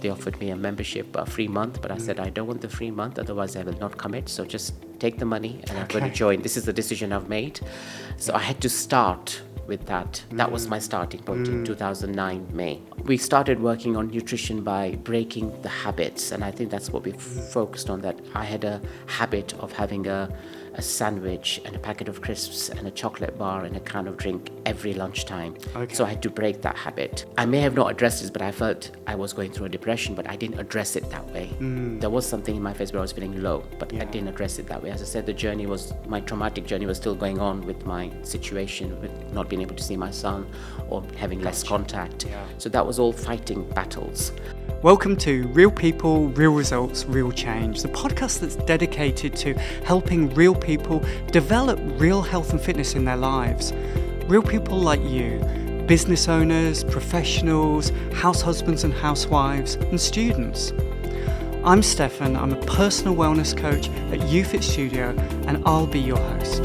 They offered me a membership, a free month, but I said, I don't want the free month, otherwise I will not commit. So just take the money and I'm going to join. This is the decision I've made. So I had to start with that. That was my starting point in 2009, May. We started working on nutrition by breaking the habits. And I think that's what we focused on, that I had a habit of having a sandwich and a packet of crisps and a chocolate bar and a can of drink every lunchtime. So I had to break that habit. I may have not addressed this, but I felt I was going through a depression, but I didn't address it that way. There was something in my face where I was feeling low, but I didn't address it that way. As I said, my traumatic journey was still going on with my situation, with not being able to see my son or having less contact. So that was all fighting battles. Welcome to Real People, Real Results, Real Change, the podcast that's dedicated to helping real people develop real health and fitness in their lives. Real people like you, business owners, professionals, house husbands and housewives, and students. I'm Stefan, I'm a personal wellness coach at YouFit Studio, and I'll be your host.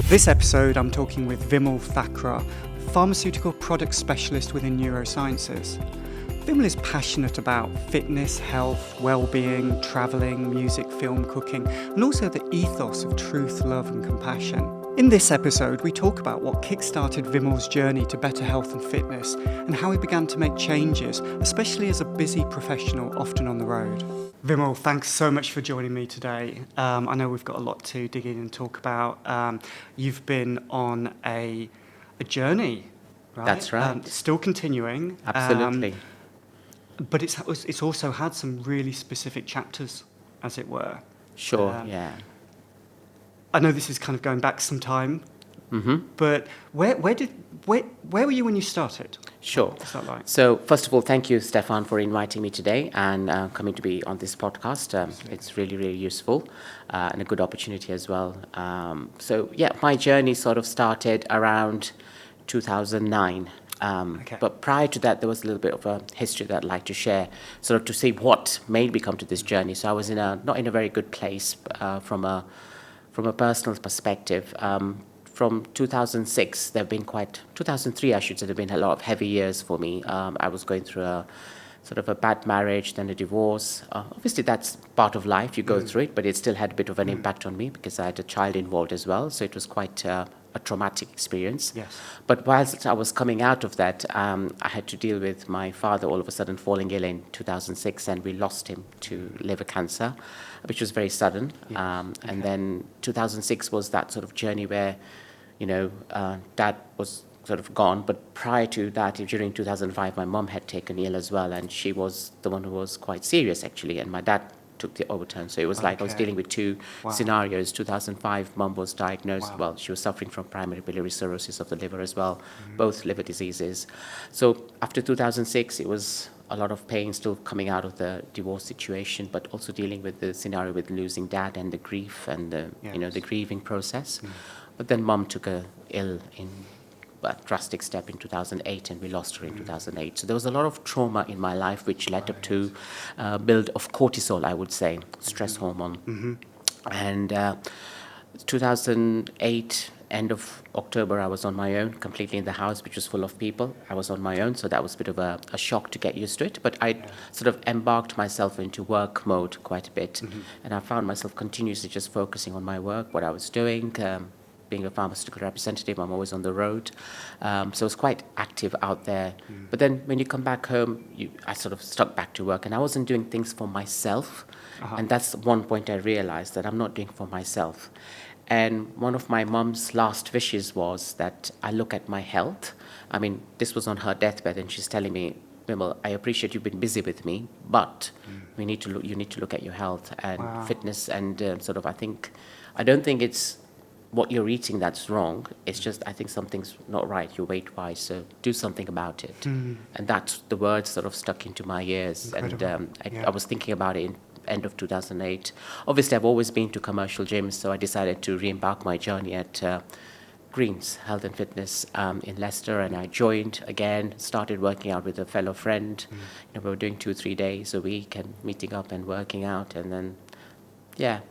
This episode, I'm talking with Vimal Thakrar, pharmaceutical product specialist within Neurosciences. Vimal is passionate about fitness, health, well-being, travelling, music, film, cooking, and also the ethos of truth, love and compassion. In this episode, we talk about what kickstarted Vimal's journey to better health and fitness and how he began to make changes, especially as a busy professional, often on the road. Vimal, thanks so much for joining me today. I know we've got a lot to dig in and talk about. You've been on a journey, right? That's right. Still continuing. Absolutely. But it's also had some really specific chapters, as it were. Sure, yeah. I know this is kind of going back some time, but where were you when you started? Sure. What's that like? So first of all, thank you, Stefan, for inviting me today and coming to be on this podcast. It's really, really useful and a good opportunity as well. My journey sort of started around 2009. But prior to that, there was a little bit of a history that I'd like to share, sort of to see what made me come to this journey. So I was not in a very good place from a personal perspective. From 2006, 2003 I should say, there have been a lot of heavy years for me. I was going through a sort of a bad marriage, then a divorce. Obviously that's part of life, you go through it, but it still had a bit of an impact on me because I had a child involved as well. So it was quite a traumatic experience. Yes. But whilst I was coming out of that, I had to deal with my father all of a sudden falling ill in 2006, and we lost him to liver cancer, which was very sudden. And then 2006 was that sort of journey where, Dad was sort of gone. But prior to that, during 2005, my mum had taken ill as well, and she was the one who was quite serious actually, and my dad took the overturn. So it was like I was dealing with two scenarios. 2005, mum was diagnosed, she was suffering from primary biliary cirrhosis of the liver as well, both liver diseases. So after 2006, it was a lot of pain still coming out of the divorce situation, but also dealing with the scenario with losing dad and the grief and the grieving process. But then mum took a drastic step in 2008, and we lost her in 2008. So there was a lot of trauma in my life, which led up to build of cortisol, I would say, stress hormone. And 2008, end of October, I was on my own, completely in the house, which was full of people. I was on my own, so that was a bit of a shock to get used to it. But I sort of embarked myself into work mode quite a bit, and I found myself continuously just focusing on my work, what I was doing. Being a pharmaceutical representative, I'm always on the road. So I was quite active out there. But then when you come back home, I sort of stuck back to work, and I wasn't doing things for myself. And that's one point I realized, that I'm not doing for myself. And one of my mum's last wishes was that I look at my health. I mean, this was on her deathbed, and she's telling me, Vimal, I appreciate you've been busy with me, but you need to look at your health and fitness. And I don't think it's what you're eating that's wrong. It's just, I think something's not right, your weight-wise, so do something about it. And that's the words sort of stuck into my ears. Incredible. And I was thinking about it in end of 2008. Obviously, I've always been to commercial gyms, so I decided to re-embark my journey at Greens Health and Fitness in Leicester, and I joined again, started working out with a fellow friend. We were doing 2-3 days a week and meeting up and working out, and then,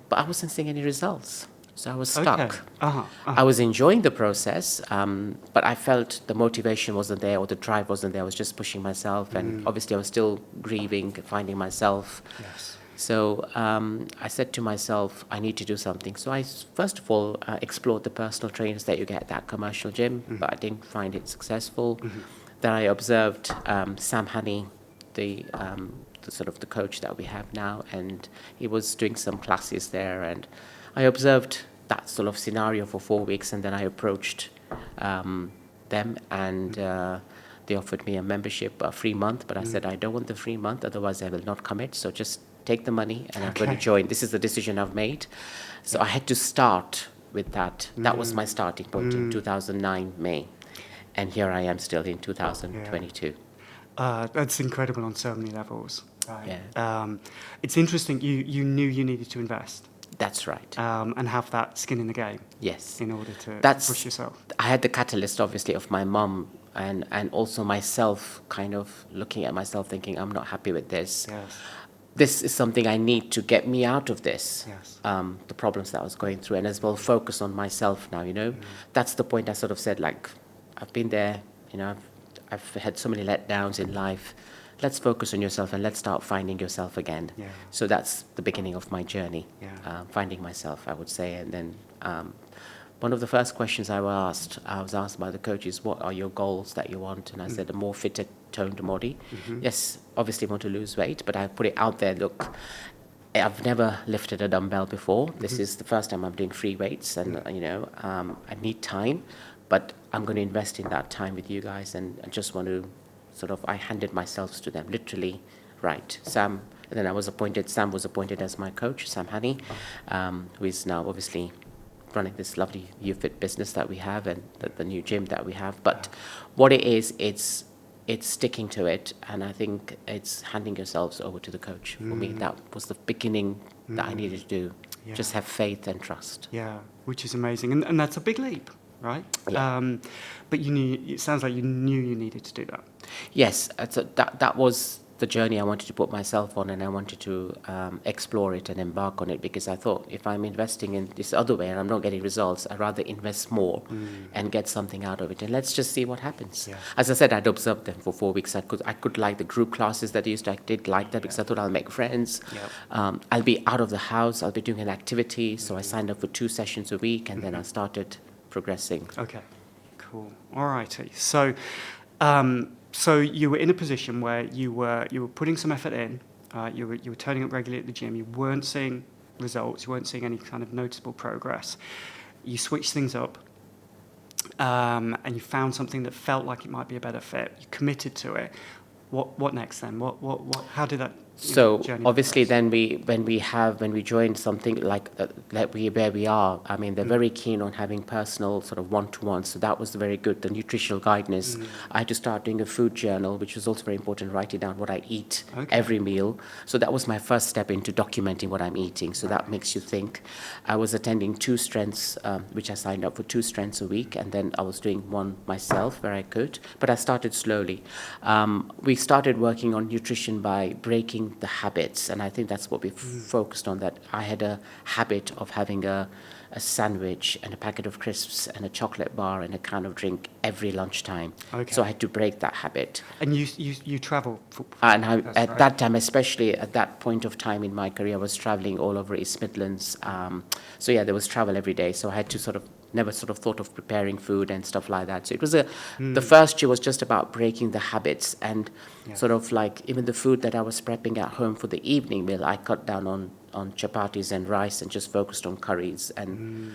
but I wasn't seeing any results. So I was stuck. Okay. I was enjoying the process, but I felt the motivation wasn't there or the drive wasn't there. I was just pushing myself, and obviously I was still grieving, finding myself. Yes. So I said to myself, I need to do something. So first of all, explored the personal trainers that you get at that commercial gym, but I didn't find it successful. Then I observed Sam Honey, the sort of the coach that we have now, and he was doing some classes there, and I observed that sort of scenario for 4 weeks, and then I approached them, and they offered me a membership, a free month, but I said I don't want the free month, otherwise I will not commit. So just take the money, and I'm going to join. This is the decision I've made. So I had to start with that. That was my starting point in 2009 May, and here I am still in 2022. That's incredible on so many levels. Right? Yeah. It's interesting. You knew you needed to invest. That's right. And have that skin in the game. Yes. In order to push yourself. I had the catalyst, obviously, of my mum and also myself kind of looking at myself thinking, I'm not happy with this. Yes. This is something I need to get me out of this, Yes. the problems that I was going through, and as well focus on myself now, That's the point I sort of said, like, I've been there, I've had so many letdowns in life. Let's focus on yourself and let's start finding yourself again. Yeah. So that's the beginning of my journey, Yeah. finding myself, I would say. And then one of the first questions I was asked by the coaches, what are your goals that you want? And I said, a more fitter, toned body. Yes, obviously want to lose weight, but I put it out there, look, I've never lifted a dumbbell before. This is the first time I'm doing free weights, and, I need time, but I'm going to invest in that time with you guys, and I just want to I handed myself to them, literally, right. Sam, and then Sam was appointed as my coach, Sam Honey, who is now obviously running this lovely YouFit business that we have and the new gym that we have. But what it is, it's sticking to it, and I think it's handing yourselves over to the coach. For me, that was the beginning that I needed to do. Yeah. Just have faith and trust. Yeah, which is amazing. And that's a big leap, right? Yeah. But it sounds like you knew you needed to do that. Yes, so that was the journey I wanted to put myself on, and I wanted to explore it and embark on it, because I thought if I'm investing in this other way and I'm not getting results, I'd rather invest more and get something out of it, and let's just see what happens. Yeah. As I said, I'd observed them for 4 weeks. I could like the group classes that I did like that, because I thought I'll make friends. Yeah. I'll be out of the house, I'll be doing an activity, so I signed up for 2 sessions a week, and then I started progressing. Okay, cool. All righty. So you were in a position where you were putting some effort in, you were turning up regularly at the gym, you weren't seeing results, you weren't seeing any kind of noticeable progress. You switched things up, and you found something that felt like it might be a better fit. You committed to it. What next then? How did that? So obviously, then when we join something like where we are, I mean, they're very keen on having personal sort of one-to-one. So that was very good. The nutritional guidance. I had to start doing a food journal, which was also very important. Writing down what I eat every meal. So that was my first step into documenting what I'm eating. So that makes you think. I was attending 2 strengths, which I signed up for 2 strengths a week, and then I was doing one myself where I could. But I started slowly. We started working on nutrition by breaking the habits, and I think that's what we focused on. That I had a habit of having a sandwich and a packet of crisps and a chocolate bar and a can of drink every lunchtime. Okay. So I had to break that habit. And you travel? At that time, especially at that point of time in my career, I was traveling all over East Midlands. So yeah, there was travel every day. So I had to never thought of preparing food and stuff like that. So it was the first year was just about breaking the habits, and even the food that I was prepping at home for the evening meal, I cut down on chapatis and rice and just focused on curries and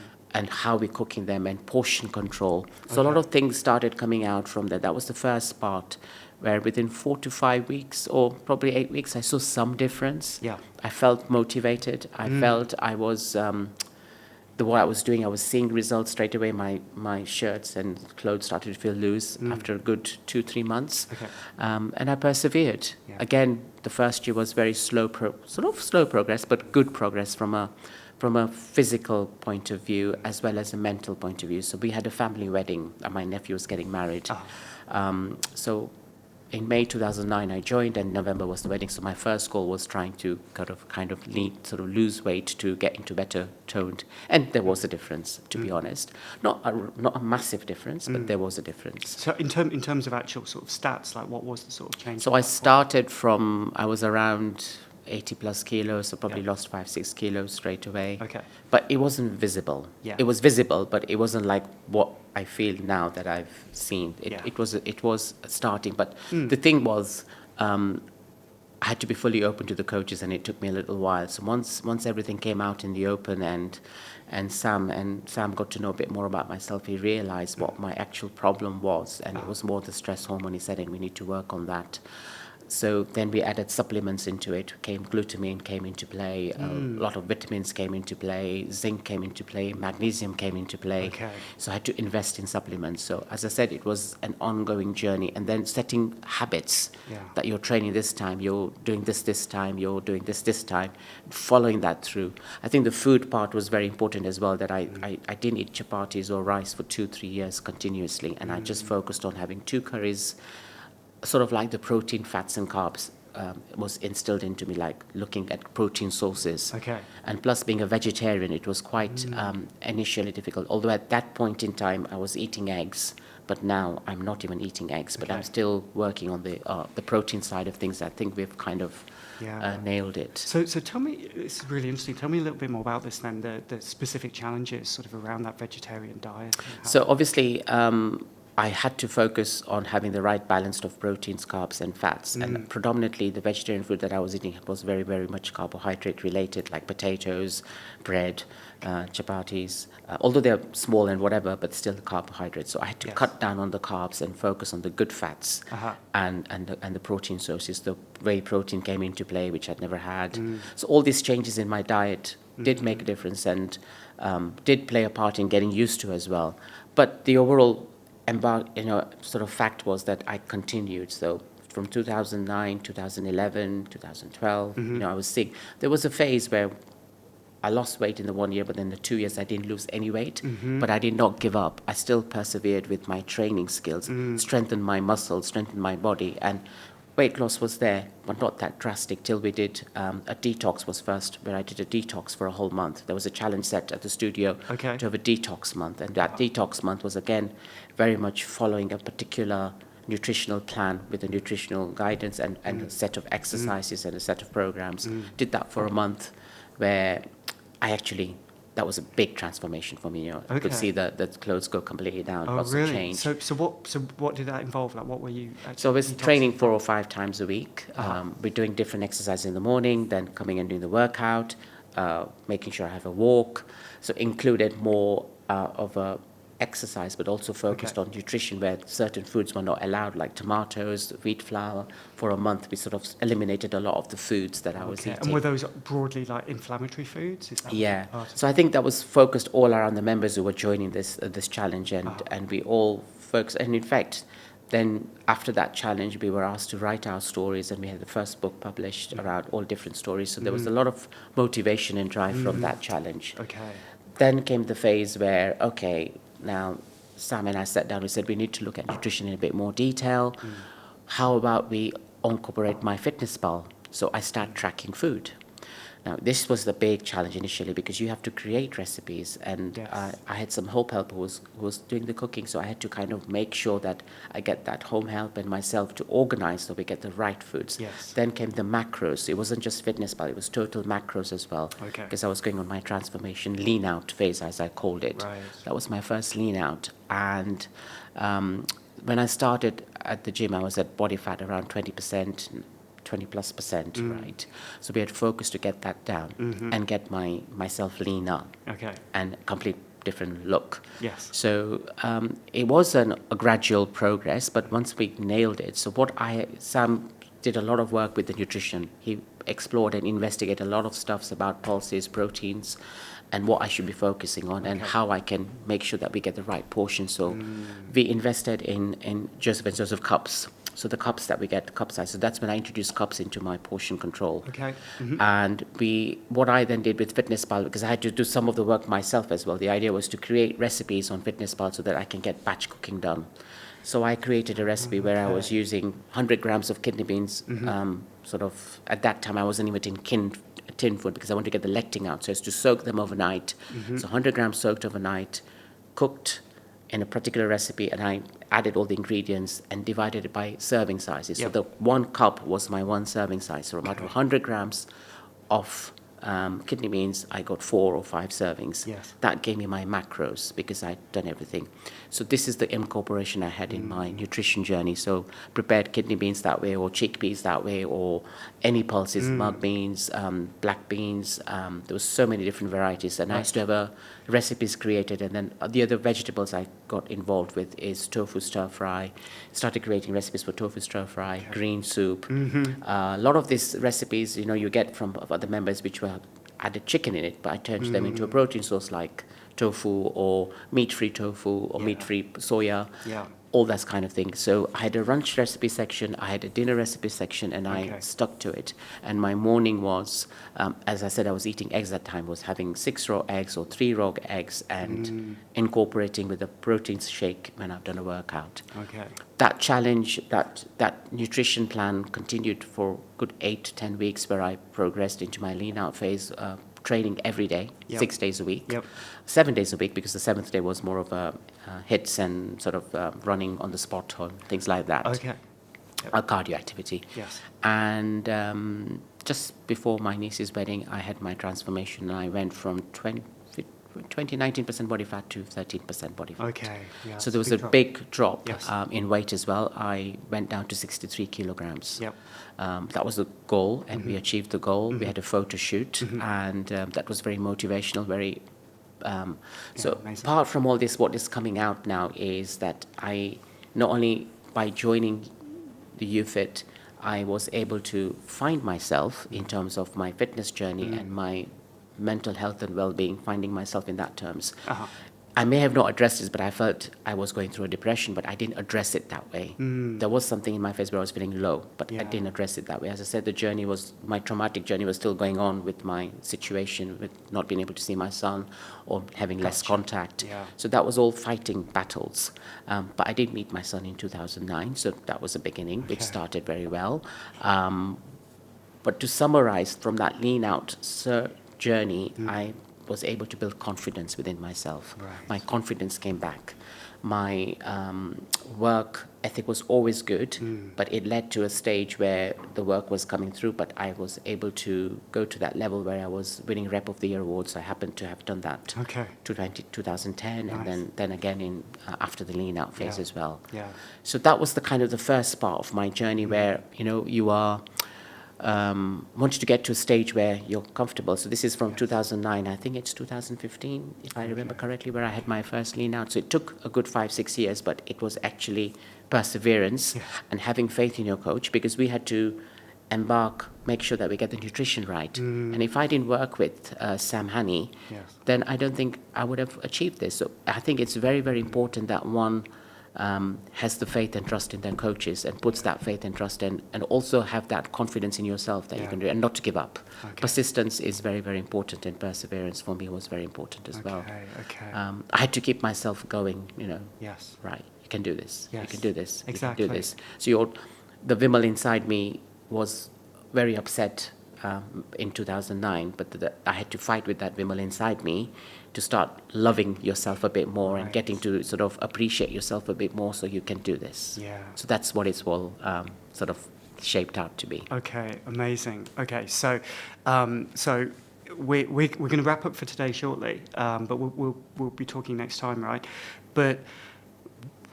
how we're cooking them and portion control. So a lot of things started coming out from that. That was the first part, where within 4 to 5 weeks, or probably 8 weeks, I saw some difference. Yeah. I felt motivated. I felt I was what I was doing, I was seeing results straight away. My shirts and clothes started to feel loose after a good 2-3 months. Okay. And I persevered. Yeah. Again, the first year was very slow progress, but good progress from a physical point of view as well as a mental point of view. So we had a family wedding, and my nephew was getting married. So in May 2009, I joined, and November was the wedding. So my first goal was trying to kind of lose weight to get into better toned. And there was a difference, to be honest. Not a massive difference, but there was a difference. So in terms of actual sort of stats, like what was the sort of change? So I started from, I was around 80 plus kilos, so probably lost 5-6 kilos straight away. Okay. But it wasn't visible. Yeah. It was visible, but it wasn't like what I feel now that I've seen. Yeah. It was starting, but the thing was, I had to be fully open to the coaches, and it took me a little while. So once everything came out in the open, and Sam got to know a bit more about myself, he realized what my actual problem was, and it was more the stress hormone. He said, and we need to work on that. So then we added supplements into it. Glutamine came into play, a lot of vitamins came into play, zinc came into play, magnesium came into play. Okay. So I had to invest in supplements. So as I said, it was an ongoing journey. And then setting habits that you're training this time, you're doing this time, you're doing this time, following that through. I think the food part was very important as well, that I didn't eat chapatis or rice for 2-3 years continuously. And I just focused on having 2 curries, sort of like the protein, fats and carbs was instilled into me, like looking at protein sources. Okay. And plus being a vegetarian, it was quite initially difficult. Although at that point in time, I was eating eggs, but now I'm not even eating eggs, but I'm still working on the protein side of things. I think we've kind of nailed it. So tell me, it's really interesting, tell me a little bit more about this then, the specific challenges sort of around that vegetarian diet. So obviously, I had to focus on having the right balance of proteins, carbs, and fats. And predominantly, the vegetarian food that I was eating was very, very much carbohydrate related, like potatoes, bread, chapatis. Although they're small and whatever, but still carbohydrates. So I had to cut down on the carbs and focus on the good fats and the protein sources. The whey protein came into play, which I'd never had. So all these changes in my diet did make a difference, and did play a part in getting used to as well. But the overall sort of fact was that I continued. So from 2009, 2011, 2012, I was sick. There was a phase where I lost weight in the 1 year, but then the 2 years I didn't lose any weight. But I did not give up. I still persevered with my training skills, strengthened my muscles, strengthened my body, and weight loss was there, but not that drastic, till we did a detox was first, where I did a detox for a whole month. There was a challenge set at the studio to have a detox month. And that detox month was, again, very much following a particular nutritional plan with a nutritional guidance and a set of exercises and a set of programs. Did that for a month, where that was a big transformation for me. I could see the clothes go completely down. Oh, lots really? of change. So what did that involve? Like, what were you actually So I was detoxing training from? 4 or 5 times a week. We're doing different exercises in the morning, then coming and doing the workout, making sure I have a walk. So included more of a exercise, but also focused on nutrition, where certain foods were not allowed, like tomatoes, wheat flour. For a month, we sort of eliminated a lot of the foods that I was eating. And were those broadly like inflammatory foods? Is that part of So I think that was focused all around the members who were joining this challenge, and we all focused. And in fact, then after that challenge, we were asked to write our stories, and we had the first book published around all different stories. So there was a lot of motivation and drive from that challenge. Okay. Then came the phase where, now Sam and I sat down, we said we need to look at nutrition in a bit more detail. How about we incorporate MyFitnessPal? So I start tracking food. Now, this was the big challenge initially, because you have to create recipes, and I had some home help who was doing the cooking, so I had to kind of make sure that I get that home help and myself to organize so we get the right foods. Yes. Then came the macros. It wasn't just FitnessPal, it was total macros as well, Okay. because I was going on my transformation lean out phase, as I called it. Right. That was my first lean out, and when I started at the gym, I was at body fat around 20%. 20+%, right? So we had focused to get that down and get myself leaner and complete different look. Yes. So it was a gradual progress, but once we nailed it, so Sam did a lot of work with the nutrition. He explored and investigated a lot of stuffs about pulses, proteins, and what I should be focusing on, and how I can make sure that we get the right portion. So we invested in Joseph & Joseph cups. So the cups that we get, cup size. So that's when I introduced cups into my portion control. Okay. And what I then did with FitnessPal, because I had to do some of the work myself as well. The idea was to create recipes on FitnessPal so that I can get batch cooking done. So I created a recipe where I was using 100 grams of kidney beans. Sort of at that time I wasn't even in tin food because I wanted to get the lectin out. So it's to soak them overnight. So 100 grams soaked overnight, cooked in a particular recipe, and I added all the ingredients and divided it by serving sizes. So the 1 cup was my 1 serving size. So about 100 grams of kidney beans, I got 4 or 5 servings. Yes. That gave me my macros because I'd done everything. So this is the incorporation I had in my nutrition journey. So prepared kidney beans that way, or chickpeas that way, or any pulses, mung beans, black beans. There was so many different varieties. And I used to have recipes created. And then the other vegetables I got involved with is tofu stir fry. Started creating recipes for tofu stir fry, green soup. A lot of these recipes, you get from other members which were added chicken in it, but I turned them into a protein source like tofu or meat-free tofu or meat-free soya, all that kind of thing. So I had a lunch recipe section, I had a dinner recipe section, and I stuck to it. And my morning was, as I said, I was eating eggs at that time, was having 6 raw eggs or 3 raw eggs and incorporating with a protein shake when I've done a workout. That challenge, that nutrition plan continued for good 8 to 10 weeks, where I progressed into my lean out phase, training every day, 6 days a week, 7 days a week, because the 7th day was more of a hits and sort of running on the spot or things like that. A cardio activity. And just before my niece's wedding, I had my transformation, and I went from 19% body fat to 13% body fat. So there was a big drop in weight as well. I went down to 63 kilograms. That was the goal, and we achieved the goal. We had a photo shoot, and that was very motivational, very... so apart from all this, what is coming out now is that I, not only by joining the UFIT, I was able to find myself in terms of my fitness journey and my mental health and well-being, finding myself in that terms. I may have not addressed this, but I felt I was going through a depression, but I didn't address it that way. There was something in my face where I was feeling low, but I didn't address it that way. As I said, my traumatic journey was still going on with my situation, with not being able to see my son or having less contact. So that was all fighting battles. But I did meet my son in 2009, so that was a beginning, which started very well. But to summarize, from that lean out journey, I was able to build confidence within myself. My confidence came back. My work ethic was always good, but it led to a stage where the work was coming through, but I was able to go to that level where I was winning Rep of the Year awards. I happened to have done that 2010, and then again after the lean out phase as well. So that was the kind of the first part of my journey where, you are wanted to get to a stage where you're comfortable. So this is from 2009, I think it's 2015, if I remember correctly, where I had my first lean out. So it took a good 5-6 years, but it was actually perseverance and having faith in your coach, because we had to make sure that we get the nutrition right. And if I didn't work with Sam Honey, then I don't think I would have achieved this. So I think it's very, very important that one has the faith and trust in their coaches and puts that faith and trust in, and also have that confidence in yourself that you can do it and not to give up. Persistence is very, very important, and perseverance for me was very important as well. I had to keep myself going, right, you can do this, you can do this, you can do this. So the Vimal inside me was very upset in 2009, but I had to fight with that Vimal inside me to start loving yourself a bit more and getting to sort of appreciate yourself a bit more, so you can do this. So that's what it's all sort of shaped out to be. Amazing. So we're going to wrap up for today shortly, but we'll be talking next time, right? But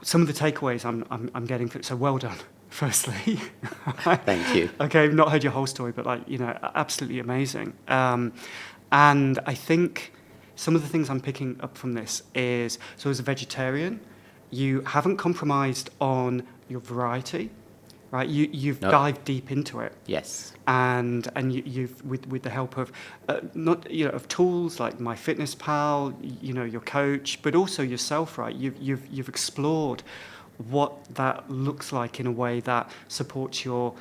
some of the takeaways I'm getting, so well done. Firstly, thank you. I've not heard your whole story, but absolutely amazing. And I think some of the things I'm picking up from this is, so as a vegetarian, you haven't compromised on your variety, right? You've dived deep into it. And you've with the help of of tools like MyFitnessPal, your coach, but also yourself, right? You've explored what that looks like in a way that supports your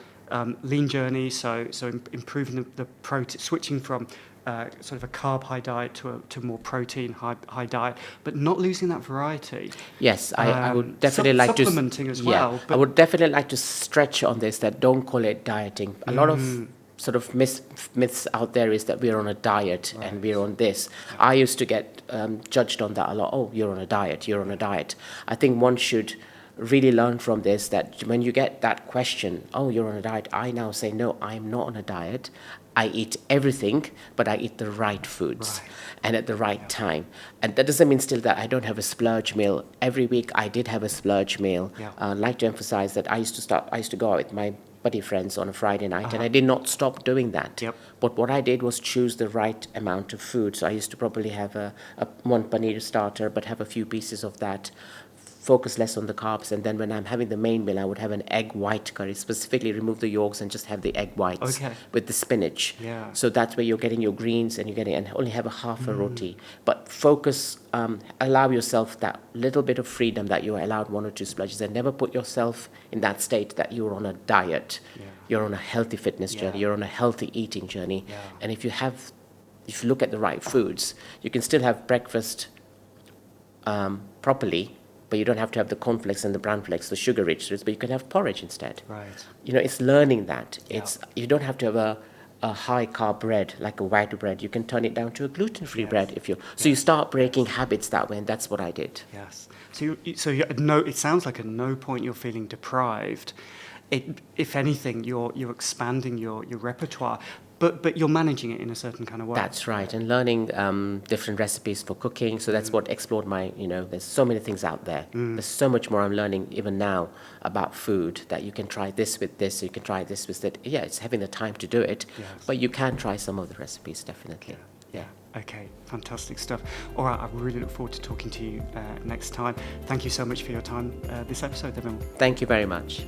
lean journey. So improving the protein, switching from sort of a carb high diet to a more protein high diet, but not losing that variety. Yes, I would definitely like to supplementing as well. Yeah, But I would definitely like to stretch on this. That don't call it dieting. A lot of sort of myths out there is that we're on a diet and we're on this. I used to get judged on that a lot. Oh, you're on a diet. You're on a diet. I think one should really learn from this, that when you get that question, oh, you're on a diet, I now say, no, I'm not on a diet. I eat everything, but I eat the right foods and at the right time. And that doesn't mean still that I don't have a splurge meal. Every week I did have a splurge meal. I'd like to emphasize that I used to go out with my buddy friends on a Friday night, and I did not stop doing that. But what I did was choose the right amount of food. So I used to probably have one paneer starter, but have a few pieces of that, focus less on the carbs, and then when I'm having the main meal, I would have an egg white curry, specifically remove the yolks and just have the egg whites with the spinach. So that's where you're getting your greens and only have a half a roti. But focus, allow yourself that little bit of freedom that you're allowed 1 or 2 splurges, and never put yourself in that state that you're on a diet. You're on a healthy fitness journey. You're on a healthy eating journey. And if you look at the right foods, you can still have breakfast properly, but you don't have to have the cornflakes and the brown flakes, the sugar-rich foods, but you can have porridge instead. You know, it's learning that. You don't have to have a high-carb bread, like a white bread. You can turn it down to a gluten-free bread if you. So you start breaking habits that way, and that's what I did. So it sounds like at no point you're feeling deprived. If anything, you're expanding your repertoire. But you're managing it in a certain kind of way. That's right, and learning different recipes for cooking. So that's what explored my, there's so many things out there. There's so much more I'm learning even now about food, that you can try this with this, you can try this with that. Yeah, it's having the time to do it, but you can try some of the recipes, definitely. Okay, fantastic stuff. All right, I really look forward to talking to you next time. Thank you so much for your time this episode, Vimal. Thank you very much.